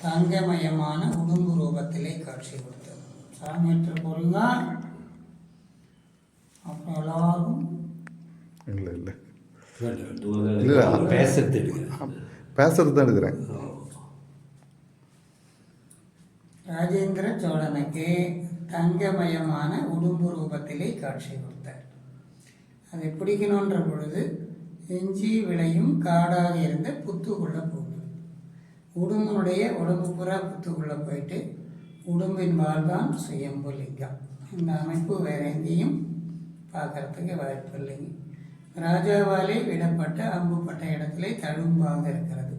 தங்கமயமான உடும்பு ரூபத்திலே காட்சி கொடுத்தது. சாமியற்ற பொருங்க அப்புறம் எல்லாரும் இல்லை இல்லை இல்லை பேசுறது தான் எடுக்கிறேன். ராஜேந்திர சோழனுக்கு தங்கமயமான உடும்பு ரூபத்திலே காட்சி கொடுத்தார். அதை பிடிக்கணுன்ற பொழுது எஞ்சி விளையும் காடாக இருந்த புத்துக்குள்ளே போகுது. உடும்பனுடைய உடம்பு பூரா புத்துக்குள்ளே போயிட்டு உடும்பின் வாழ்தான் சுயம்பு லிங்கம். இந்த அமைப்பு வேறு எங்கேயும் பார்க்கறதுக்கு வாய்ப்பு இல்லைங்க. ராஜாவாலே விடப்பட்ட அம்புப்பட்ட இடத்திலே தழும்பாக இருக்கிறது.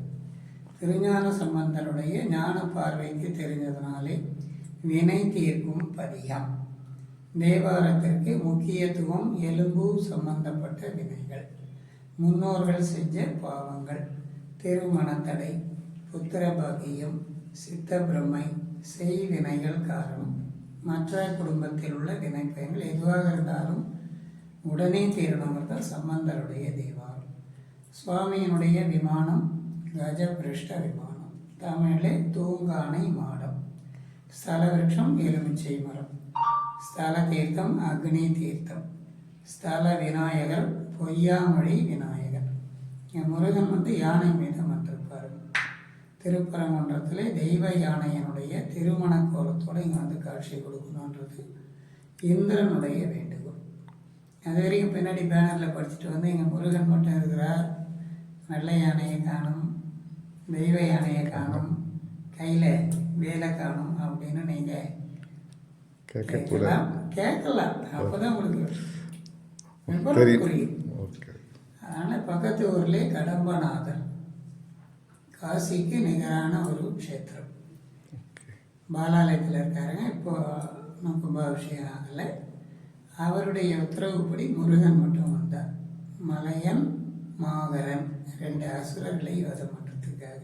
திருஞான சம்பந்தருடைய ஞான பார்வைக்கு தெரிஞ்சதுனாலே வினை தீர்க்கும் பதிகம். தேவாரத்திற்கு முக்கியத்துவம் எலும்பு சம்பந்தப்பட்ட வினைகள், முன்னோர்கள் செஞ்ச பாவங்கள், திருமணத்தடை, புத்திர பாக்கியம், சித்த பிரம்மை, செய்வினைகள் காரணம், மற்ற குடும்பத்தில் உள்ள வினை பயன்கள் எதுவாக இருந்தாலும் உடனே தீரணுங்கிறது சம்பந்தருடைய தேவாரம். சுவாமியினுடைய விமானம் கஜபிருஷ்ட விமானம். தமிழே தூங்கானை மாடம். ஸ்தல விருட்சம் எலுமிச்சை மரம். ஸ்தல தீர்த்தம் அக்னி தீர்த்தம். ஸ்தல விநாயகர் பொய்யாமொழி விநாயகர். முருகன் யானை மீது அமர்ந்திருப்பார். திருப்பரங்குன்றத்தில் தெய்வ யானையினுடைய திருமண கோலத்தோடு இங்கே காட்சி கொடுக்கணுன்றது இந்திரனுடைய வேண்டுகோள். அது வரைக்கும் பின்னாடி பேனரில் படிச்சுட்டு எங்கள் முருகன் மட்டும் இருக்கிறார், நல்ல யானையை காணும், தெய்வ யானையை காணும், கையில் வேலை காணும் அப்படின்னு நீங்கள் கேட்கலாம். அப்போ தான் உங்களுக்கு புரியும். அதனால் பக்கத்து ஊர்லேயே கடம்பநாதர் காசிக்கு நிகரான ஒரு க்ஷேத்திரம். பாலாலயத்தில் இருக்காருங்க. இப்போது கும்பாபிஷேகம் ஆகலை. அவருடைய உத்தரவுப்படி முருகன் மட்டும் வந்தார். மலையன் மாகரன் 2 அசுரர்களை வதம் பண்ணுறதுக்காக.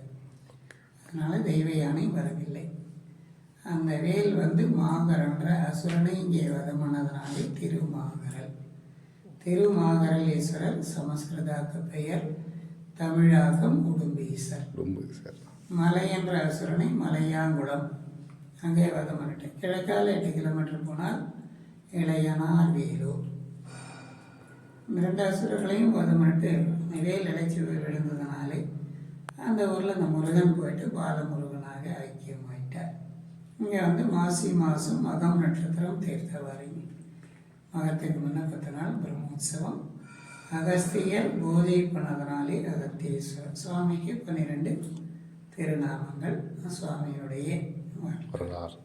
அதனால் தெய்வ யானை வரவில்லை. அந்த வேல் மாகரன்ற அசுரனை இங்கே வதம் பண்ணதுனாலே திருமாகரல். திருமாகரல் ஈஸ்வரர் சமஸ்கிருதாக்க பெயர், தமிழாக்கம் உடும்பீசர். மலை என்ற அசுரனை மலையாங்குளம் அங்கே வதம் பண்ணிட்டேன். கிழக்கால் 8 கிலோமீட்டர் போனால் இளையனார் வேலூர். 2 அசுரர்களையும் வதம் பண்ணிட்டு வேல் இழைச்சி விழுந்ததுனாலே அந்த ஊரில் அந்த முருகன் போயிட்டு பாலமுருகனாக ஐக்கியமாயிட்டார். இங்கே மாசி மாதம் மகம் நட்சத்திரம் தீர்த்தவாரி. மகத்துக்கு முன்ன 10 நாள் பிரம்மோற்சவம். அகஸ்தியர் பூஜை பண்ணதுனாலே அகத்தீஸ்வரர். சுவாமிக்கு 12 திருநாமங்கள். சுவாமியுடைய வரலாறு.